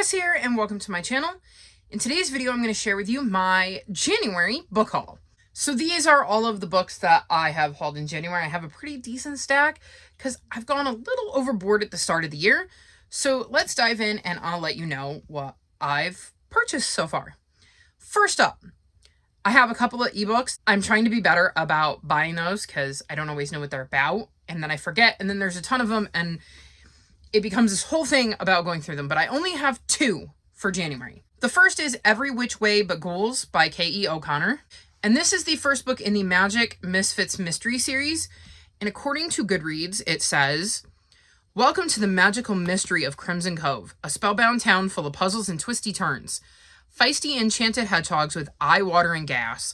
Chris here, and welcome to my channel. In today's video, I'm going to share with you my January book haul. So these are all of the books that I have hauled in January. I have a pretty decent stack because I've gone a little overboard at the start of the year. So let's dive in and I'll let you know what I've purchased so far. First up, I have a couple of ebooks. I'm trying to be better about buying those because I don't always know what they're about. And then I forget, and then there's a ton of them, and it becomes this whole thing about going through them, but I only have two for January. The first is Every Which Way But Ghouls by K.E. O'Connor. And this is the first book in the Magic Misfits Mystery series. And according to Goodreads, it says, "Welcome to the magical mystery of Crimson Cove, a spellbound town full of puzzles and twisty turns. Feisty enchanted hedgehogs with eye-watering gas,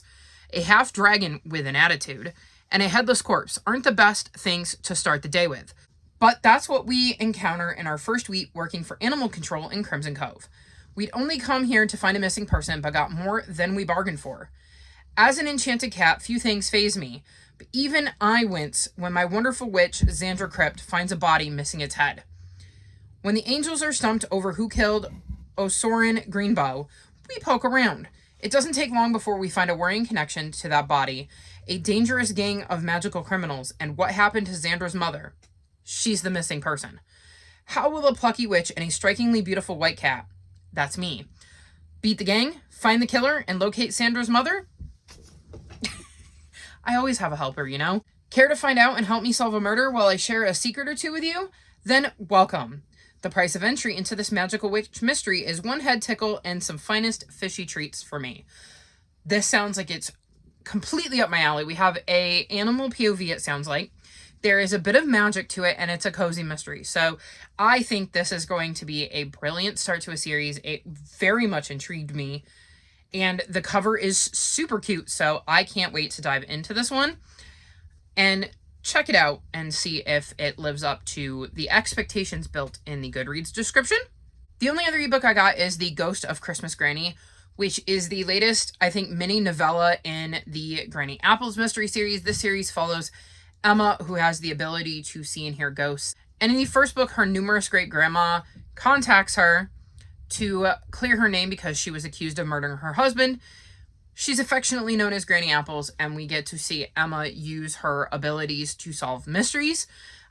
a half-dragon with an attitude, and a headless corpse aren't the best things to start the day with. But that's what we encounter in our first week working for animal control in Crimson Cove. We'd only come here to find a missing person, but got more than we bargained for. As an enchanted cat, few things faze me, but even I wince when my wonderful witch, Xandra Crypt, finds a body missing its head. When the angels are stumped over who killed Osorin Greenbow, we poke around. It doesn't take long before we find a worrying connection to that body, a dangerous gang of magical criminals, and what happened to Xandra's mother. She's the missing person. How will a plucky witch and a strikingly beautiful white cat, that's me, beat the gang, find the killer, and locate Xandra's mother? I always have a helper, you know? Care to find out and help me solve a murder while I share a secret or two with you? Then welcome. The price of entry into this magical witch mystery is one head tickle and some finest fishy treats for me." This sounds like it's completely up my alley. We have a animal POV, it sounds like. There is a bit of magic to it, and it's a cozy mystery. So I think this is going to be a brilliant start to a series. It very much intrigued me, and the cover is super cute. So I can't wait to dive into this one and check it out and see if it lives up to the expectations built in the Goodreads description. The only other ebook I got is The Ghost of Christmas Granny, which is the latest, I think, mini novella in the Granny Apples mystery series. This series follows Emma, who has the ability to see and hear ghosts. And in the first book, her numerous great-grandma contacts her to clear her name because she was accused of murdering her husband. She's affectionately known as Granny Apples, and we get to see Emma use her abilities to solve mysteries.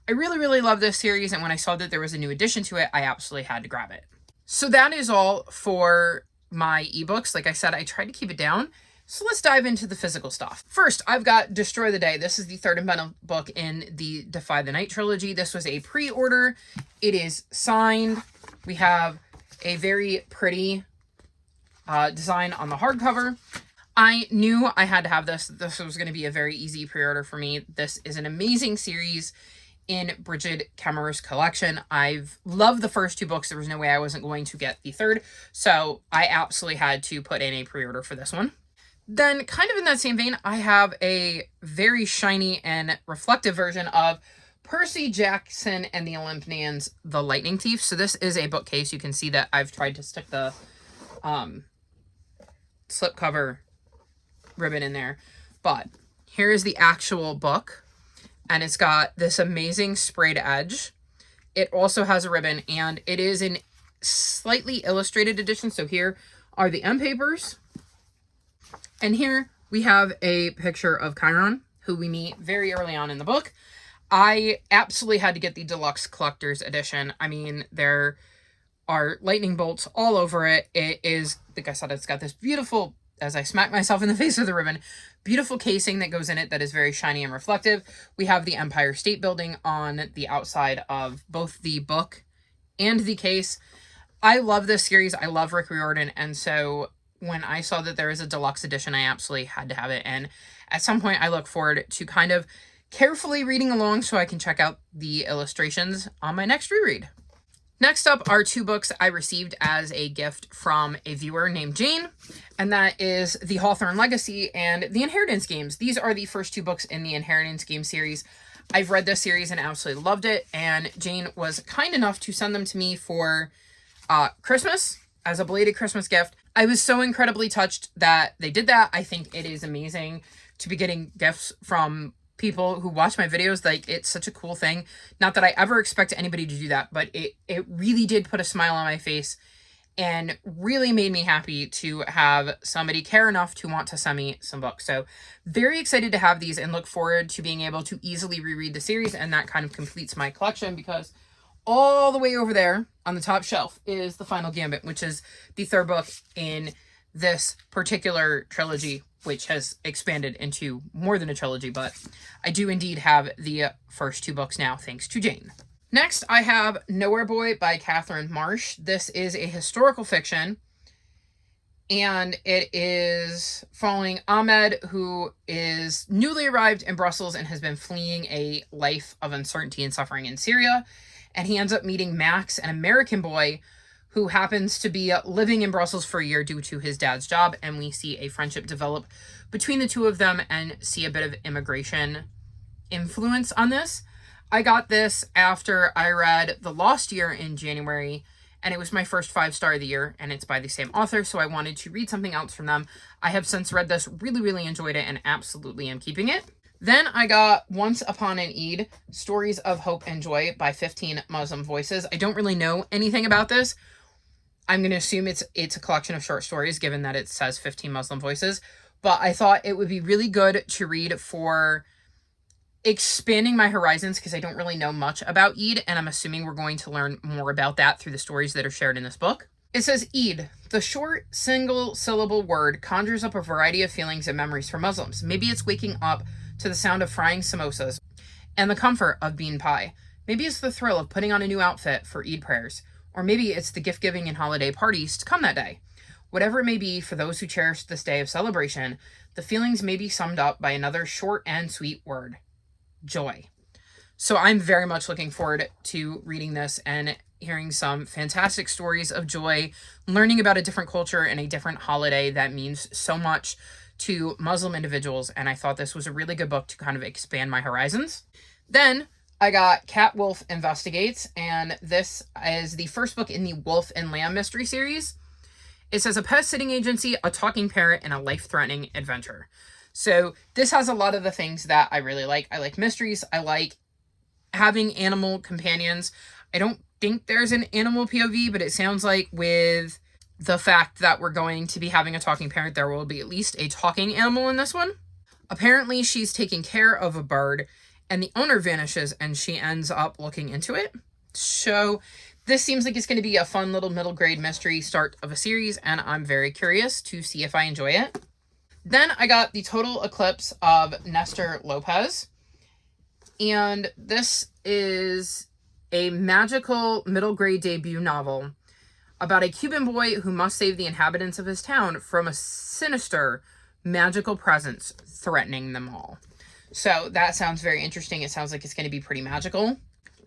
I really, really love this series, and when I saw that there was a new addition to it, I absolutely had to grab it. So that is all for my ebooks. Like I said, I tried to keep it down. So let's dive into the physical stuff. First, I've got Destroy the Day. This is the third and final book in the Defy the Night trilogy. This was a pre-order. It is signed. We have a very pretty design on the hardcover. I knew I had to have this. This was going to be a very easy pre-order for me. This is an amazing series in Bridget Kemmer's collection. I've loved the first two books. There was no way I wasn't going to get the third. So I absolutely had to put in a pre-order for this one. Then, kind of in that same vein, I have a very shiny and reflective version of Percy Jackson and the Olympians, The Lightning Thief. So this is a bookcase. You can see that I've tried to stick the slipcover ribbon in there. But here is the actual book. And it's got this amazing sprayed edge. It also has a ribbon, and it is in slightly illustrated edition. So here are the end papers. And here we have a picture of Chiron, who we meet very early on in the book. I absolutely had to get the deluxe collector's edition. I mean, there are lightning bolts all over it. It is, like I said, it's got this beautiful, as I smack myself in the face with the ribbon, beautiful casing that goes in it that is very shiny and reflective. We have the Empire State Building on the outside of both the book and the case. I love this series. I love Rick Riordan, and so when I saw that there is a deluxe edition, I absolutely had to have it. And at some point, I look forward to kind of carefully reading along so I can check out the illustrations on my next reread. Next up are two books I received as a gift from a viewer named Jane, and that is The Hawthorne Legacy and The Inheritance Games. These are the first two books in the Inheritance Game series. I've read this series and absolutely loved it, and Jane was kind enough to send them to me for Christmas as a belated Christmas gift. I was so incredibly touched that they did that. I think it is amazing to be getting gifts from people who watch my videos. Like, it's such a cool thing. Not that I ever expect anybody to do that, but it really did put a smile on my face and really made me happy to have somebody care enough to want to send me some books. So very excited to have these and look forward to being able to easily reread the series, and that kind of completes my collection, because all the way over there on the top shelf is The Final Gambit, which is the third book in this particular trilogy, which has expanded into more than a trilogy, but I do indeed have the first two books now, thanks to Jane. Next, I have Nowhere Boy by Catherine Marsh. This is a historical fiction, and it is following Ahmed, who is newly arrived in Brussels and has been fleeing a life of uncertainty and suffering in Syria. And he ends up meeting Max, an American boy who happens to be living in Brussels for a year due to his dad's job. And we see a friendship develop between the two of them and see a bit of immigration influence on this. I got this after I read The Lost Year in January, and it was my first 5-star of the year, and it's by the same author, so I wanted to read something else from them. I have since read this, really enjoyed it, and absolutely am keeping it. Then I got Once Upon an Eid, Stories of Hope and Joy by 15 Muslim Voices. I don't really know anything about this. I'm going to assume it's a collection of short stories, given that it says 15 Muslim Voices, but I thought it would be really good to read for expanding my horizons, because I don't really know much about Eid, and I'm assuming we're going to learn more about that through the stories that are shared in this book. It says, Eid, the short single-syllable word, conjures up a variety of feelings and memories for Muslims. Maybe it's waking up to the sound of frying samosas and the comfort of bean pie. Maybe it's the thrill of putting on a new outfit for Eid prayers, or maybe it's the gift-giving and holiday parties to come that day. Whatever it may be, for those who cherish this day of celebration, the feelings may be summed up by another short and sweet word: joy. So I'm very much looking forward to reading this and hearing some fantastic stories of joy, learning about a different culture and a different holiday that means so much to Muslim individuals, and I thought this was a really good book to kind of expand my horizons. Then I got Cat Wolf Investigates, and this is the first book in the Wolf and Lamb mystery series. It says, a pet sitting agency, a talking parrot, and a life-threatening adventure. So this has a lot of the things that I really like. I like mysteries. I like having animal companions. I don't think there's an animal POV, but it sounds like with the fact that we're going to be having a talking parrot, there will be at least a talking animal in this one. Apparently, she's taking care of a bird, and the owner vanishes, and she ends up looking into it. So this seems like it's going to be a fun little middle grade mystery start of a series, and I'm very curious to see if I enjoy it. Then I got The Total Eclipse of Nestor Lopez, and this is a magical middle grade debut novel about a Cuban boy who must save the inhabitants of his town from a sinister magical presence threatening them all. So that sounds very interesting. It sounds like it's going to be pretty magical.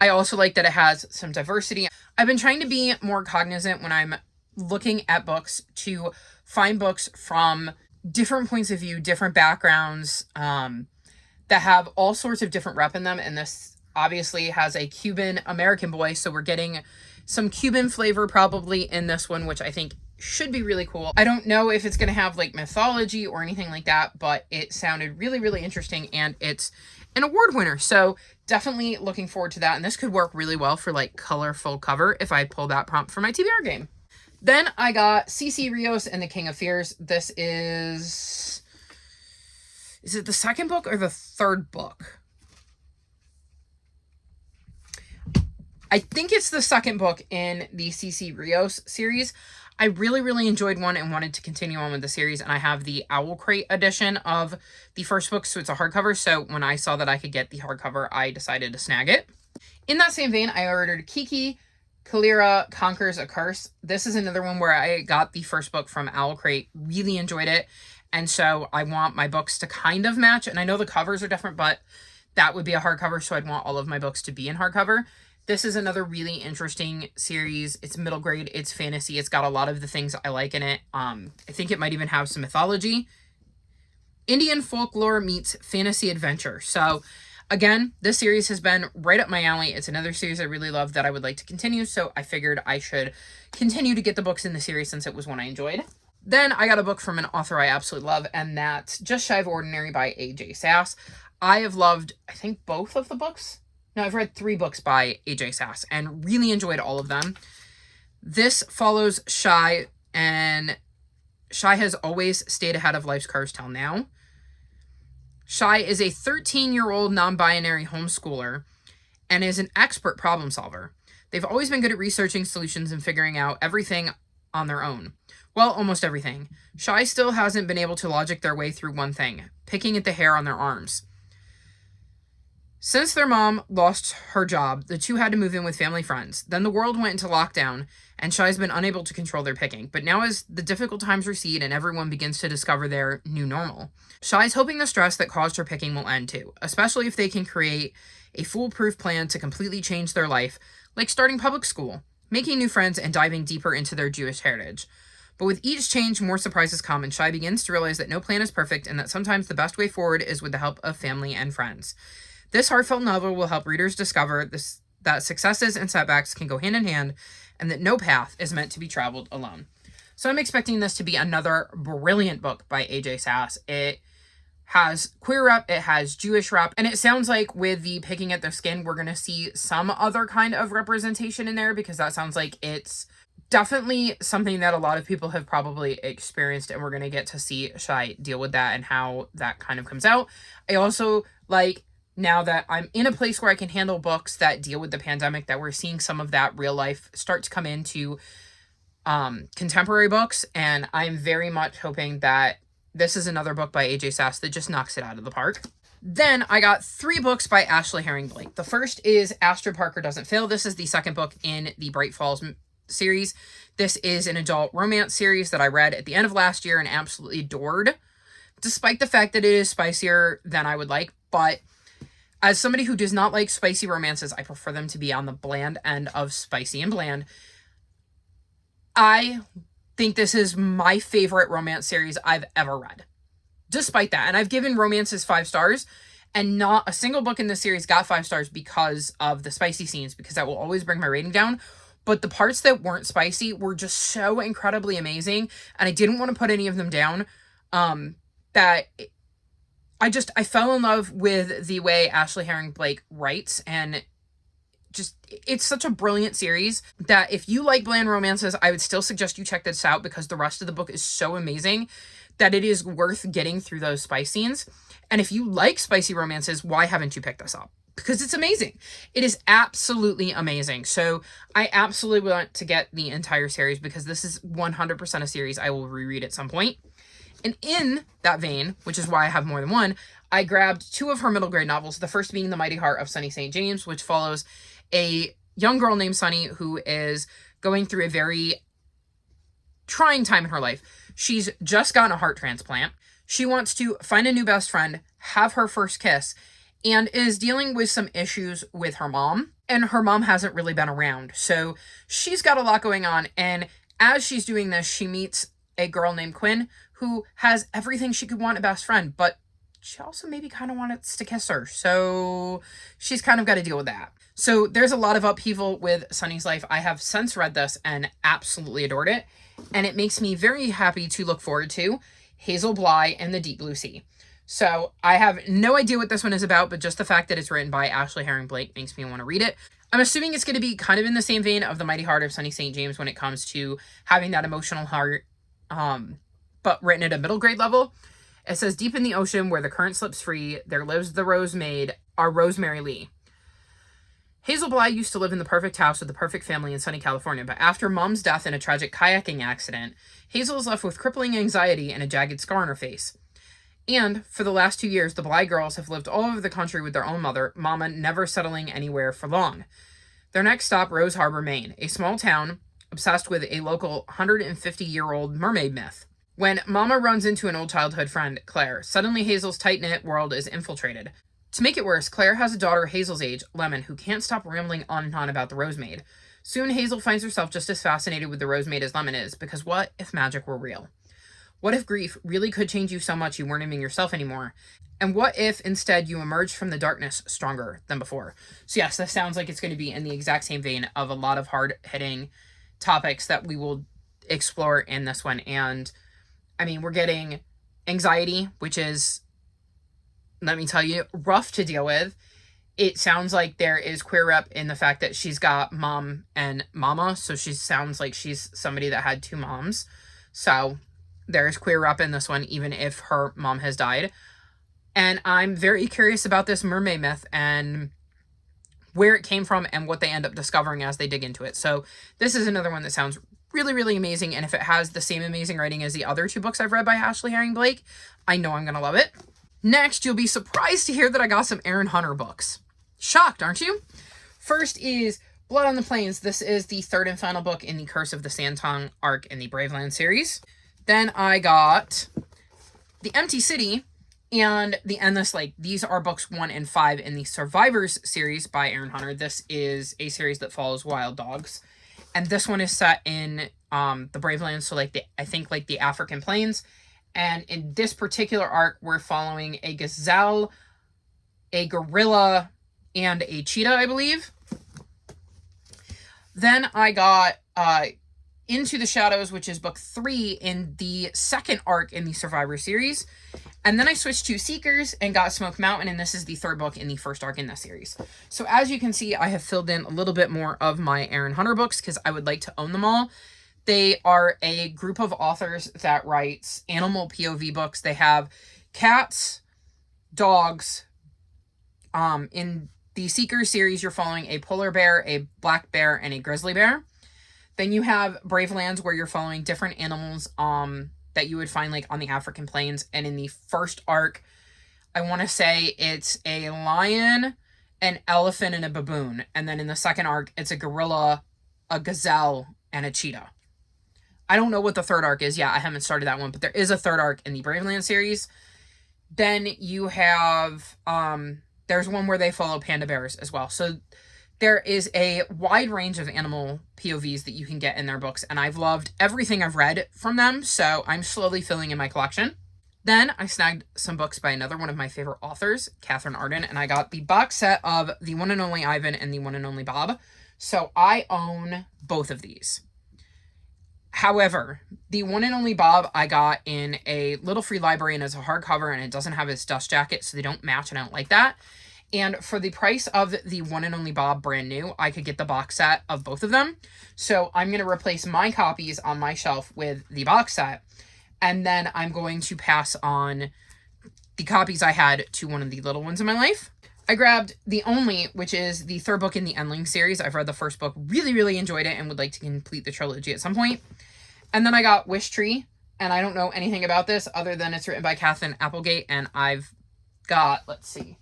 I also like that it has some diversity. I've been trying to be more cognizant when I'm looking at books to find books from different points of view, different backgrounds, that have all sorts of different rep in them. And this obviously has a Cuban American boy, so we're getting some Cuban flavor probably in this one, which I think should be really cool. I don't know if it's going to have like mythology or anything like that, but it sounded really interesting, and it's an award winner. So definitely looking forward to that. And this could work really well for like colorful cover if I pull that prompt for my TBR game. Then I got CC Rios and the King of Fears. This is it the second book or the third book? I think it's the second book in the CC Rios series. I really enjoyed one and wanted to continue on with the series, and I have the Owl Crate edition of the first book, so it's a hardcover. So when I saw that I could get the hardcover, I decided to snag it. In that same vein, I ordered Kiki Kalira Conquers a Curse. This is another one where I got the first book from Owl Crate, really enjoyed it, and so I want my books to kind of match. And I know the covers are different, but that would be a hardcover, so I'd want all of my books to be in hardcover. This is another really interesting series. It's middle grade, it's fantasy, it's got a lot of the things I like in it. I think it might even have some mythology. Indian folklore meets fantasy adventure. So again, this series has been right up my alley. It's another series I really love that I would like to continue, so I figured I should continue to get the books in the series since it was one I enjoyed. Then I got a book from an author I absolutely love, and that's Just Shy of Ordinary by AJ Sass. I have loved, I think, both of the books. No, I've read 3 books by AJ Sass and really enjoyed all of them. This follows Shy, and Shy has always stayed ahead of life's curves till now. Shy is a 13-year-old non-binary homeschooler and is an expert problem solver. They've always been good at researching solutions and figuring out everything on their own. Well, almost everything. Shy still hasn't been able to logic their way through one thing: picking at the hair on their arms. Since their mom lost her job, the two had to move in with family friends. Then the world went into lockdown, and Shy's been unable to control their picking. But now as the difficult times recede and everyone begins to discover their new normal, Shy's hoping the stress that caused her picking will end too, especially if they can create a foolproof plan to completely change their life, like starting public school, making new friends, and diving deeper into their Jewish heritage. But with each change, more surprises come, and Shy begins to realize that no plan is perfect and that sometimes the best way forward is with the help of family and friends. This heartfelt novel will help readers discover that successes and setbacks can go hand in hand, and that no path is meant to be traveled alone. So I'm expecting this to be another brilliant book by AJ Sass. It has queer rep, it has Jewish rep, and it sounds like with the picking at their skin, we're going to see some other kind of representation in there, because that sounds like it's definitely something that a lot of people have probably experienced, and we're going to get to see Shy deal with that and how that kind of comes out. I also like, now that I'm in a place where I can handle books that deal with the pandemic, that we're seeing some of that real life start to come into contemporary books, and I'm very much hoping that this is another book by AJ Sass that just knocks it out of the park. Then I got 3 books by Ashley Herring Blake. The first is Astrid Parker Doesn't Fail. This is the second book in the Bright Falls series. This is an adult romance series that I read at the end of last year and absolutely adored, despite the fact that it is spicier than I would like. But as somebody who does not like spicy romances, I prefer them to be on the bland end of spicy and bland. I think this is my favorite romance series I've ever read, despite that. And I've given romances 5 stars, and not a single book in this series got 5 stars because of the spicy scenes, because that will always bring my rating down. But the parts that weren't spicy were just so incredibly amazing, and I didn't want to put any of them down. That I fell in love with the way Ashley Herring Blake writes, and just, it's such a brilliant series that if you like bland romances, I would still suggest you check this out, because the rest of the book is so amazing that it is worth getting through those spice scenes. And if you like spicy romances, why haven't you picked this up? Because it's amazing. It is absolutely amazing. So I absolutely want to get the entire series, because this is 100% a series I will reread at some point. And in that vein, which is why I have more than one, I grabbed 2 of her middle grade novels. The first being The Mighty Heart of Sunny St. James, which follows a young girl named Sunny who is going through a very trying time in her life. She's just gotten a heart transplant. She wants to find a new best friend, have her first kiss, and is dealing with some issues with her mom. And her mom hasn't really been around. So she's got a lot going on. And as she's doing this, she meets a girl named Quinn, who has everything she could want a best friend, but she also maybe kind of wants to kiss her. So she's kind of got to deal with that. So there's a lot of upheaval with Sunny's life. I have since read this and absolutely adored it. And it makes me very happy to look forward to Hazel Bly and the Deep Blue Sea. So I have no idea what this one is about, but just the fact that it's written by Ashley Herring Blake makes me want to read it. I'm assuming it's going to be kind of in the same vein of The Mighty Heart of Sunny St. James when it comes to having that emotional heart, but written at a middle grade level. It says, deep in the ocean where the current slips free, there lives the rose maid, our Rosemary Lee. Hazel Bly used to live in the perfect house with the perfect family in sunny California, but after Mom's death in a tragic kayaking accident, Hazel is left with crippling anxiety and a jagged scar on her face. And for the last 2 years, the Bly girls have lived all over the country with their own mother, Mama, never settling anywhere for long. Their next stop, Rose Harbor, Maine, a small town obsessed with a local 150-year-old mermaid myth. When Mama runs into an old childhood friend, Claire, suddenly Hazel's tight-knit world is infiltrated. To make it worse, Claire has a daughter Hazel's age, Lemon, who can't stop rambling on and on about the Rosemaid. Soon Hazel finds herself just as fascinated with the Rosemaid as Lemon is, because what if magic were real? What if grief really could change you so much you weren't even yourself anymore? And what if instead you emerged from the darkness stronger than before? So yes, this sounds like it's going to be in the exact same vein of a lot of hard-hitting topics that we will explore in this one. And I mean, we're getting anxiety, which is, let me tell you, rough to deal with. it sounds like there is queer rep in the fact that she's got mom and mama. So she sounds like she's somebody that had two moms. So there's queer rep in this one, even if her mom has died. And I'm very curious about this mermaid myth and where it came from and what they end up discovering as they dig into it. So this is another one that sounds really, really amazing. And if it has the same amazing writing as the other two books I've read by Ashley Herring Blake, I know I'm going to love it. Next, you'll be surprised to hear that I got some Aaron Hunter books. Shocked, aren't you? First is Blood on the Plains. This is the third and final book in the Curse of the Sandtongue arc in the Braveland series. Then I got The Empty City and The Endless Lake. These are books 1 and 5 in the Survivors series by Aaron Hunter. This is a series that follows wild dogs. And this one is set in the Bravelands, so I think the African plains. And in this particular arc, we're following a gazelle, a gorilla, and a cheetah, I believe. Then I got Into the Shadows, which is book 3 in the second arc in the Survivor series. And then I switched to Seekers and got Smoke Mountain, and this is the third book in the first arc in this series. So as you can see, I have filled in a little bit more of my Aaron Hunter books because I would like to own them all. They are a group of authors that writes animal POV books. They have cats, dogs. In the Seekers series, you're following a polar bear, a black bear, and a grizzly bear. Then you have Bravelands, where you're following different animals that you would find on the African plains. And in the first arc, I want to say it's a lion, an elephant, and a baboon. And then in the second arc, it's a gorilla, a gazelle, and a cheetah. I don't know what the third arc is. Yeah, I haven't started that one, but there is a third arc in the Braveland series. Then you have, there's one where they follow panda bears as well. So there is a wide range of animal POVs that you can get in their books, and I've loved everything I've read from them, so I'm slowly filling in my collection. Then I snagged some books by another one of my favorite authors, Catherine Arden, and I got the box set of The One and Only Ivan and The One and Only Bob. So I own both of these. However, The One and Only Bob I got in a little free library, and it's a hardcover, and it doesn't have his dust jacket, so they don't match, and I don't like that. And for the price of The One and Only Bob brand new, I could get the box set of both of them. So I'm going to replace my copies on my shelf with the box set. And then I'm going to pass on the copies I had to one of the little ones in my life. I grabbed The Only, which is the third book in the Endling series. I've read the first book, really, really enjoyed it, and would like to complete the trilogy at some point. And then I got Wish Tree, and I don't know anything about this other than it's written by Catherine Applegate, and I've got, let's see,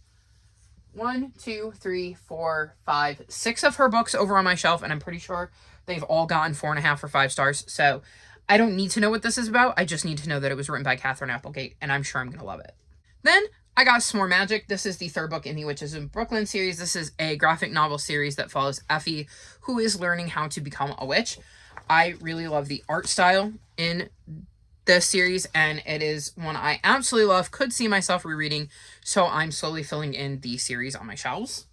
1, 2, 3, 4, 5, 6 of her books over on my shelf, and I'm pretty sure they've all gotten 4.5 or 5 stars. So I don't need to know what this is about. I just need to know that it was written by Catherine Applegate, and I'm sure I'm going to love it. Then I got S'more Magic. This is the third book in the Witches of Brooklyn series. This is a graphic novel series that follows Effie, who is learning how to become a witch. I really love the art style in this series, and it is one I absolutely love, could see myself rereading, so I'm slowly filling in the series on my shelves.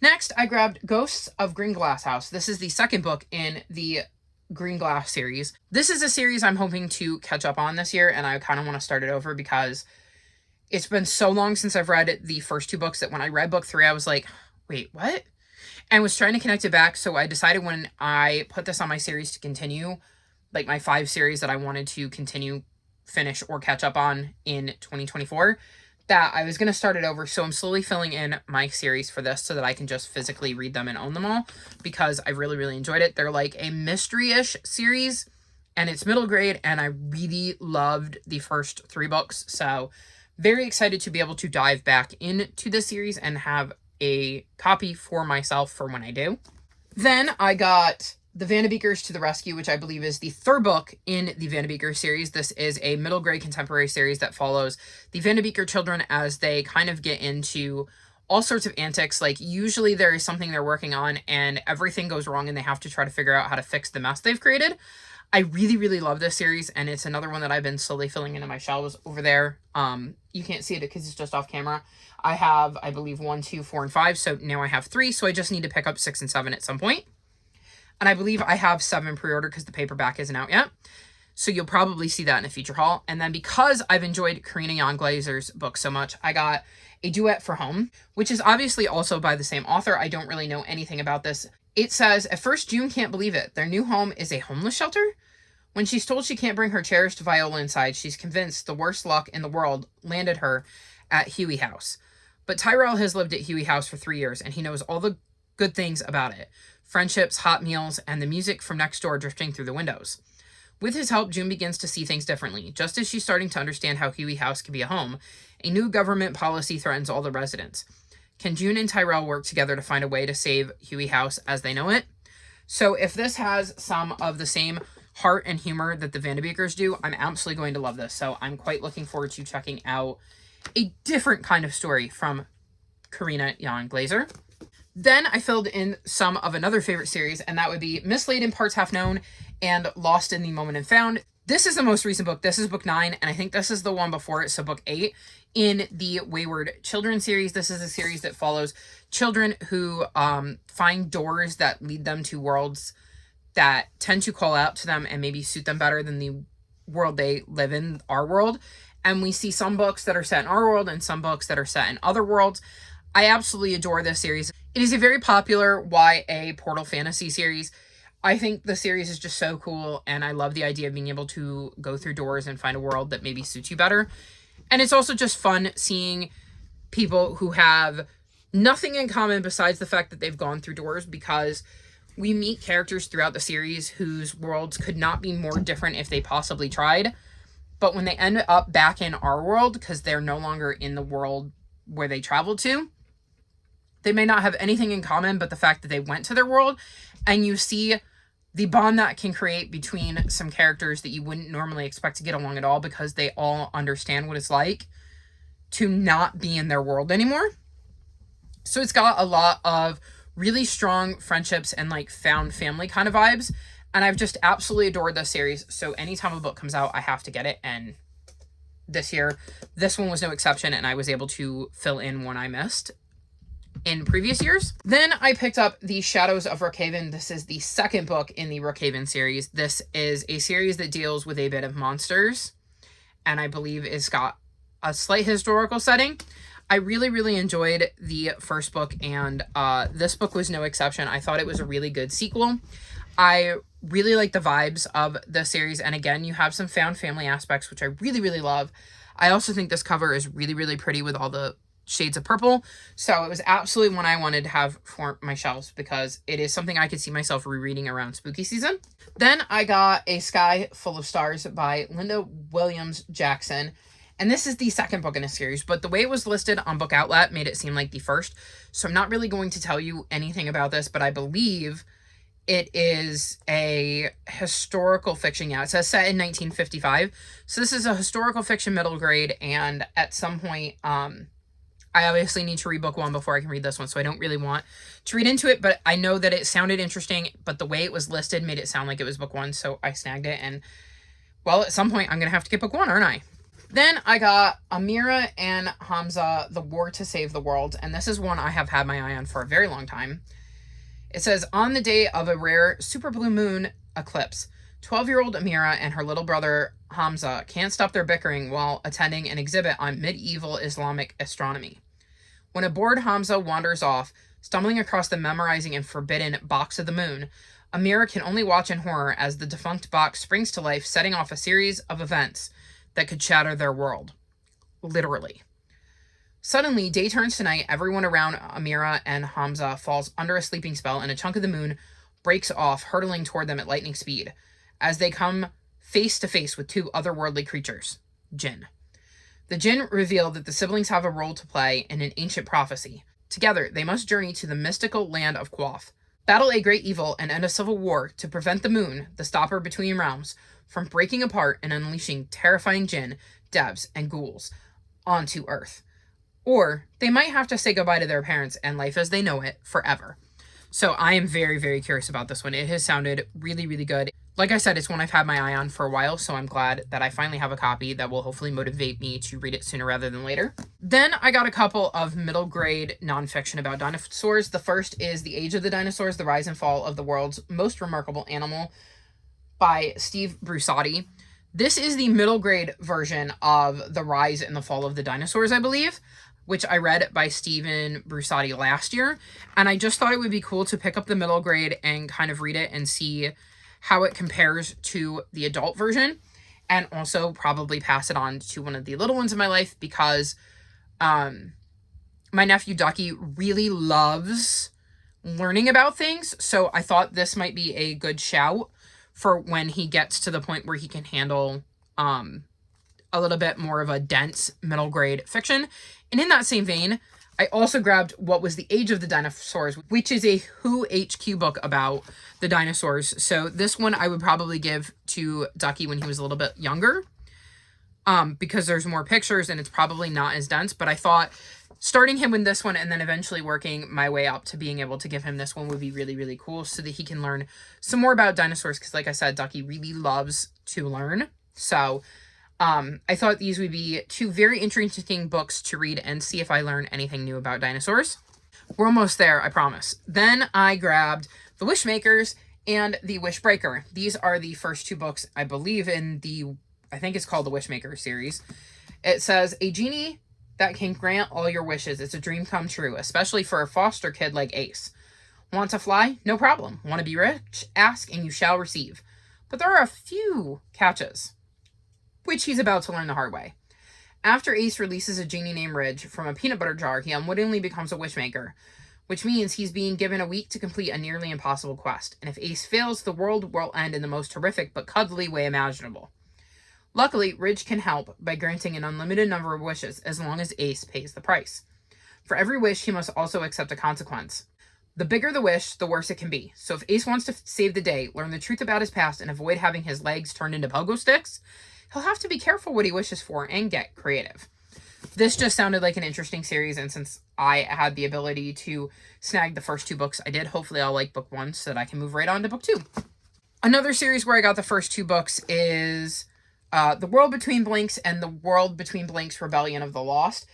Next, I grabbed Ghosts of Green Glass House. This is the second book in the Green Glass series. This is a series I'm hoping to catch up on this year, and I kind of want to start it over because it's been so long since I've read the first 2 books that when I read book 3, I was like, wait, what? And was trying to connect it back, so I decided when I put this on my series to continue, my 5 series that I wanted to continue, finish, or catch up on in 2024, that I was going to start it over. So I'm slowly filling in my series for this so that I can just physically read them and own them all, because I really, really enjoyed it. They're like a mystery-ish series, and it's middle grade, and I really loved the first 3 books. So very excited to be able to dive back into this series and have a copy for myself for when I do. Then I got The Vanderbeekers to the Rescue, which I believe is the third book in the Vanderbeeker series. This is a middle grade contemporary series that follows the Vanderbeeker children as they kind of get into all sorts of antics. Usually there is something they're working on and everything goes wrong and they have to try to figure out how to fix the mess they've created. I really, really love this series, and it's another one that I've been slowly filling into my shelves over there. You can't see it because it's just off camera. I have, I believe, 1, 2, 4, and 5, so now I have 3, so I just need to pick up 6 and 7 at some point. And I believe I have 7 pre-order because the paperback isn't out yet. So you'll probably see that in a feature haul. And then because I've enjoyed Karina Jan Glazer's book so much, I got A Duet for Home, which is obviously also by the same author. I don't really know anything about this. It says, at first June can't believe it. Their new home is a homeless shelter? When she's told she can't bring her cherished Viola inside, she's convinced the worst luck in the world landed her at Huey House. But Tyrell has lived at Huey House for 3 years, and he knows all the good things about it. Friendships, hot meals, and the music from next door drifting through the windows. With his help, June begins to see things differently. Just as she's starting to understand how Huey House can be a home, a new government policy threatens all the residents. Can June and Tyrell work together to find a way to save Huey House as they know it? So if this has some of the same heart and humor that the Vandebekers do, I'm absolutely going to love this. So I'm quite looking forward to checking out a different kind of story from Karina Jan Glazer. Then I filled in some of another favorite series, and that would be Mislaid in Parts Half Known and Lost in the Moment and Found. This is the most recent book. This is book 9, and I think this is the one before it, so book 8 in the Wayward Children series. This is a series that follows children who find doors that lead them to worlds that tend to call out to them and maybe suit them better than the world they live in, our world. And we see some books that are set in our world and some books that are set in other worlds. I absolutely adore this series. It is a very popular YA portal fantasy series. I think the series is just so cool, and I love the idea of being able to go through doors and find a world that maybe suits you better. And it's also just fun seeing people who have nothing in common besides the fact that they've gone through doors, because we meet characters throughout the series whose worlds could not be more different if they possibly tried. But when they end up back in our world, because they're no longer in the world where they traveled to, they may not have anything in common but the fact that they went to their world. And you see the bond that can create between some characters that you wouldn't normally expect to get along at all, because they all understand what it's like to not be in their world anymore. So it's got a lot of really strong friendships and like found family kind of vibes. And I've just absolutely adored this series. So anytime a book comes out, I have to get it. And this year, this one was no exception. And I was able to fill in one I missed in previous years. Then I picked up The Shadows of Rookhaven. This is the second book in the Rookhaven series. This is a series that deals with a bit of monsters, and I believe it's got a slight historical setting. I really, really enjoyed the first book, and this book was no exception. I thought it was a really good sequel. I really like the vibes of the series, and again, you have some found family aspects, which I really, really love. I also think this cover is really, really pretty with all the shades of purple, so it was absolutely one I wanted to have for my shelves, because it is something I could see myself rereading around spooky season. Then I got A Sky Full of Stars by Linda Williams Jackson, and this is the second book in a series, but the way it was listed on Book Outlet made it seem like the first, so I'm not really going to tell you anything about this, but I believe it is a historical fiction. Yeah, it says set in 1955, so this is a historical fiction middle grade, and at some point, I obviously need to read book 1 before I can read this one, so I don't really want to read into it, but I know that it sounded interesting, but the way it was listed made it sound like it was book 1, so I snagged it, and, well, at some point, I'm going to have to get book 1, aren't I? Then I got Amira and Hamza, The War to Save the World, and this is one I have had my eye on for a very long time. It says, on the day of a rare super blue moon eclipse, 12-year-old Amira and her little brother Hamza can't stop their bickering while attending an exhibit on medieval Islamic astronomy. When a bored Hamza wanders off, stumbling across the memorizing and forbidden Box of the Moon, Amira can only watch in horror as the defunct box springs to life, setting off a series of events that could shatter their world. Literally. Suddenly, day turns to night, everyone around Amira and Hamza falls under a sleeping spell, and a chunk of the moon breaks off, hurtling toward them at lightning speed, as they come face to face with 2 otherworldly creatures, Jinn. The Jinn reveal that the siblings have a role to play in an ancient prophecy. Together, they must journey to the mystical land of Quoth, battle a great evil, and end a civil war to prevent the moon, the stopper between realms, from breaking apart and unleashing terrifying Jinn, devs, and ghouls onto Earth. Or they might have to say goodbye to their parents and life as they know it forever. So I am very, very curious about this one. It has sounded really, really good. Like I said, it's one I've had my eye on for a while, so I'm glad that I finally have a copy that will hopefully motivate me to read it sooner rather than later. Then I got a couple of middle grade nonfiction about dinosaurs. The first is The Age of the Dinosaurs, The Rise and Fall of the World's Most Remarkable Animal by Steve Brusotti. This is the middle grade version of The Rise and the Fall of the Dinosaurs, I believe. which I read by Stephen Brusatti last year. And I just thought it would be cool to pick up the middle grade and kind of read it and see how it compares to the adult version. And also probably pass it on to one of the little ones in my life, because my nephew Ducky really loves learning about things. So I thought this might be a good shout for when he gets to the point where he can handle a little bit more of a dense middle grade fiction. And in that same vein, I also grabbed What Was the Age of the Dinosaurs, which is a Who HQ book about the dinosaurs. So this one I would probably give to Ducky when he was a little bit younger, because there's more pictures and it's probably not as dense. But I thought starting him with this one and then eventually working my way up to being able to give him this one would be really, really cool, so that he can learn some more about dinosaurs. Because like I said, Ducky really loves to learn. So I thought these would be two very interesting books to read and see if I learn anything new about dinosaurs. We're almost there, I promise. Then I grabbed The Wishmakers and The Wishbreaker. These are the first two books, I believe, in I think it's called the Wishmaker series. It says, a genie that can grant all your wishes. It's a dream come true, especially for a foster kid like Ace. Want to fly? No problem. Want to be rich? Ask and you shall receive. But there are a few catches, which he's about to learn the hard way. After Ace releases a genie named Ridge from a peanut butter jar, he unwittingly becomes a wishmaker, which means he's being given a week to complete a nearly impossible quest. And if Ace fails, the world will end in the most horrific but cuddly way imaginable. Luckily, Ridge can help by granting an unlimited number of wishes, as long as Ace pays the price. For every wish, he must also accept a consequence. The bigger the wish, the worse it can be. So if Ace wants to save the day, learn the truth about his past, and avoid having his legs turned into pogo sticks, he'll have to be careful what he wishes for and get creative. This just sounded like an interesting series, and since I had the ability to snag the first two books I did, hopefully I'll like book one so that I can move right on to book two. Another series where I got the first two books is The World Between Blinks and The World Between Blinks Rebellion of the Lost.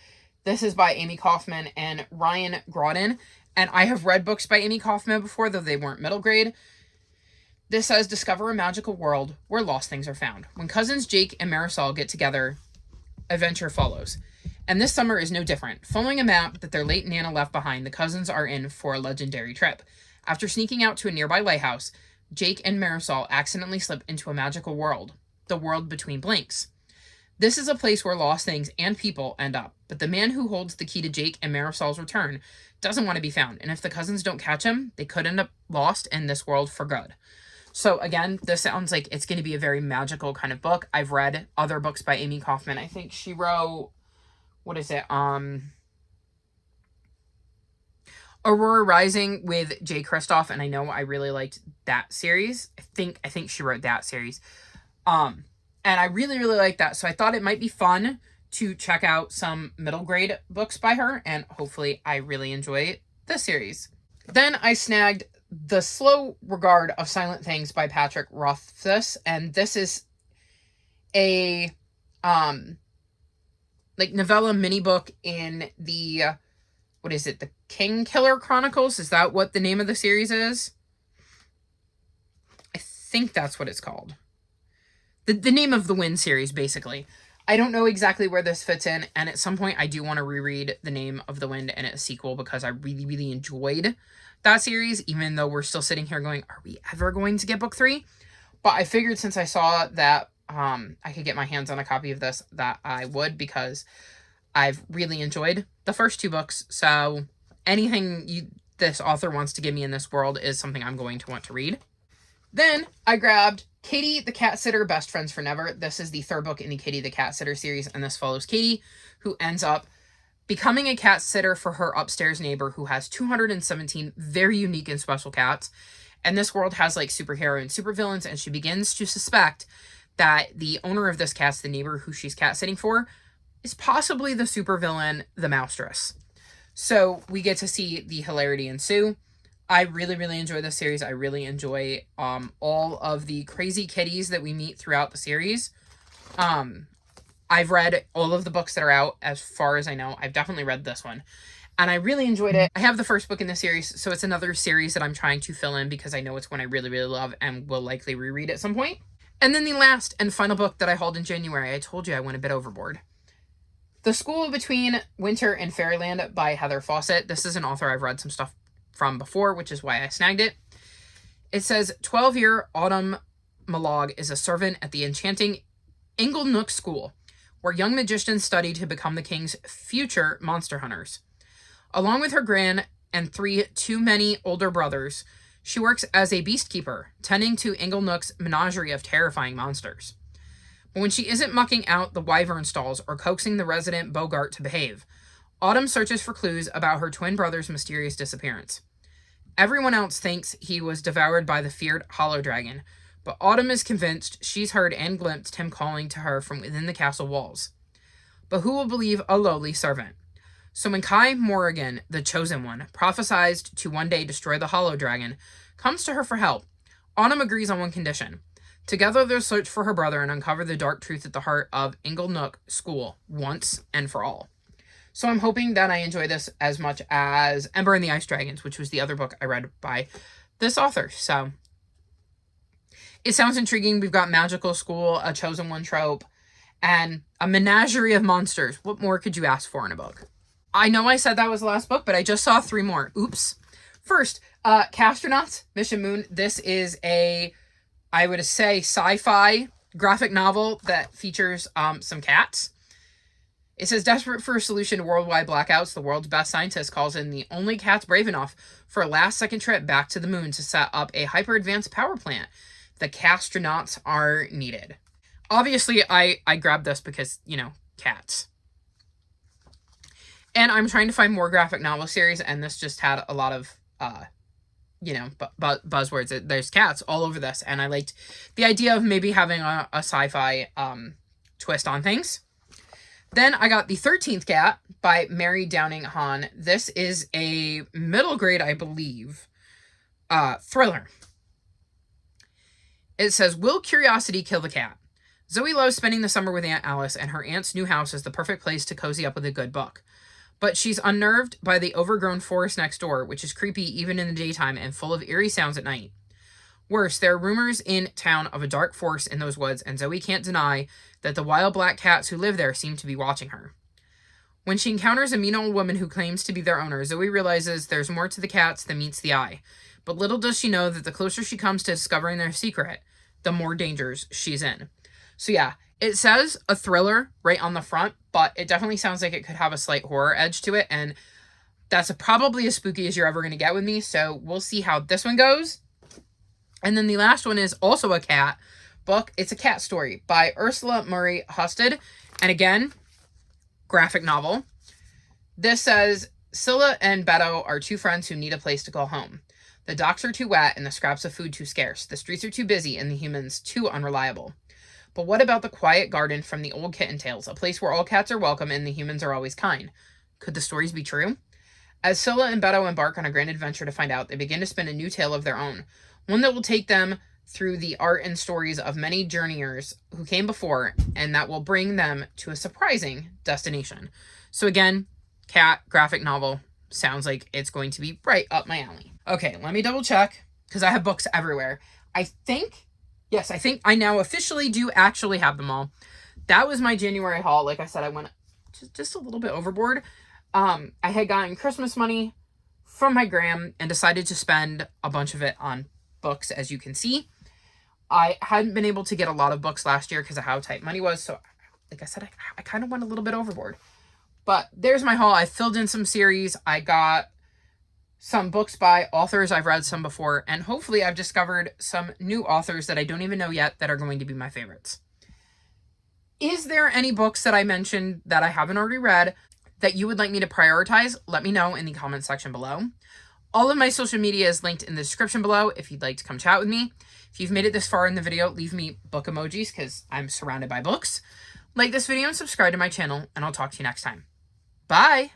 This is by Amy Kaufman and Ryan Grodin, and I have read books by Amy Kaufman before, though they weren't middle grade. This says, discover a magical world where lost things are found. When cousins Jake and Marisol get together, adventure follows. And this summer is no different. Following a map that their late Nana left behind, the cousins are in for a legendary trip. After sneaking out to a nearby lighthouse, Jake and Marisol accidentally slip into a magical world, the world between blinks. This is a place where lost things and people end up, but the man who holds the key to Jake and Marisol's return doesn't want to be found, and if the cousins don't catch him, they could end up lost in this world for good. So again, this sounds like it's going to be a very magical kind of book. I've read other books by Amy Kaufman. I think she wrote, what is it? Aurora Rising with Jay Kristoff, and I know I really liked that series. I think she wrote that series. And I really, really like that. So I thought it might be fun to check out some middle grade books by her, and hopefully I really enjoy this series. Then I snagged The Slow Regard of Silent Things by Patrick Rothfuss, and this is a novella mini book in the the King Killer Chronicles. Is that what the name of the series is? I think that's what it's called. The name of the Wind series, basically. I don't know exactly where this fits in, and at some point I do want to reread The Name of the Wind and its sequel, because I really, really enjoyed that series, even though we're still sitting here going, are we ever going to get book 3? But I figured since I saw that I could get my hands on a copy of this, that I would, because I've really enjoyed the first two books. So anything this author wants to give me in this world is something I'm going to want to read. Then I grabbed Katie the Cat Sitter, Best Friends for Never. This is the third book in the Katie the Cat Sitter series, and this follows Katie, who ends up becoming a cat sitter for her upstairs neighbor, who has 217 very unique and special cats. And this world has like superhero and supervillains, and she begins to suspect that the owner of this cat's the neighbor who she's cat sitting for is possibly the supervillain, the Moustress. So we get to see the hilarity ensue. I really, really enjoy this series. I really enjoy all of the crazy kitties that we meet throughout the series. I've read all of the books that are out, as far as I know. I've definitely read this one, and I really enjoyed it. I have the first book in the series, so it's another series that I'm trying to fill in, because I know it's one I really, really love and will likely reread at some point. And then the last and final book that I hauled in January, I told you I went a bit overboard. The School Between Winter and Fairyland by Heather Fawcett. This is an author I've read some stuff from before, which is why I snagged it. It says, 12-year Autumn Malog is a servant at the enchanting Inglenook School, where young magicians study to become the king's future monster hunters. Along with her gran and too many older brothers, she works as a beast keeper, tending to Inglenook's menagerie of terrifying monsters. But when she isn't mucking out the wyvern stalls or coaxing the resident Bogart to behave, Autumn searches for clues about her twin brother's mysterious disappearance. Everyone else thinks he was devoured by the feared hollow dragon, but Autumn is convinced she's heard and glimpsed him calling to her from within the castle walls. But who will believe a lowly servant? So when Kai Morrigan, the Chosen One, prophesied to one day destroy the hollow dragon, comes to her for help, Autumn agrees on one condition. Together they'll search for her brother and uncover the dark truth at the heart of Inglenook School, once and for all. So I'm hoping that I enjoy this as much as Ember and the Ice Dragons, which was the other book I read by this author. So it sounds intriguing. We've got magical school, a Chosen One trope, and a menagerie of monsters. What more could you ask for in a book? I know I said that was the last book, but I just saw 3 more. Oops. First, Castronauts, Mission Moon. This is a, I would say, sci-fi graphic novel that features some cats. It says, desperate for a solution to worldwide blackouts, the world's best scientist calls in the only cats brave enough for a last-second trip back to the moon to set up a hyper-advanced power plant. The Castronauts are needed. Obviously, I grabbed this because, cats. And I'm trying to find more graphic novel series, and this just had a lot of, buzzwords. There's cats all over this, and I liked the idea of maybe having a sci-fi twist on things. Then I got The 13th Cat by Mary Downing Hahn. This is a middle grade, I believe, thriller. It says, will curiosity kill the cat? Zoe loves spending the summer with Aunt Alice, and her aunt's new house is the perfect place to cozy up with a good book. But she's unnerved by the overgrown forest next door, which is creepy even in the daytime and full of eerie sounds at night. Worse, there are rumors in town of a dark force in those woods, and Zoe can't deny that the wild black cats who live there seem to be watching her. When she encounters a mean old woman who claims to be their owner, Zoe realizes there's more to the cats than meets the eye. But little does she know that the closer she comes to discovering their secret, the more dangers she's in. So yeah, it says a thriller right on the front, but it definitely sounds like it could have a slight horror edge to it, and that's probably as spooky as you're ever going to get with me, so we'll see how this one goes. And then the last one is also a cat book. It's a cat story by Ursula Murray Husted, and again, graphic novel. This says, Scylla and Beto are 2 friends who need a place to call home. The docks are too wet and the scraps of food too scarce. The streets are too busy and the humans too unreliable. But what about the quiet garden from the old kitten tales, a place where all cats are welcome and the humans are always kind? Could the stories be true? As Scylla and Beto embark on a grand adventure to find out, they begin to spin a new tale of their own, one that will take them through the art and stories of many journeyers who came before, and that will bring them to a surprising destination. So again, cat graphic novel. Sounds like it's going to be right up my alley. Okay, let me double check, because I have books everywhere. I think I now officially do actually have them all. That was my January haul. Like I said, I went just a little bit overboard. I had gotten Christmas money from my gram and decided to spend a bunch of it on books, as you can see. I hadn't been able to get a lot of books last year because of how tight money was. So, like I said, I kind of went a little bit overboard. But there's my haul. I filled in some series. I got some books by authors I've read some before. And hopefully I've discovered some new authors that I don't even know yet that are going to be my favorites. Is there any books that I mentioned that I haven't already read that you would like me to prioritize? Let me know in the comment section below. All of my social media is linked in the description below if you'd like to come chat with me. If you've made it this far in the video, leave me book emojis because I'm surrounded by books. Like this video and subscribe to my channel, and I'll talk to you next time. Bye!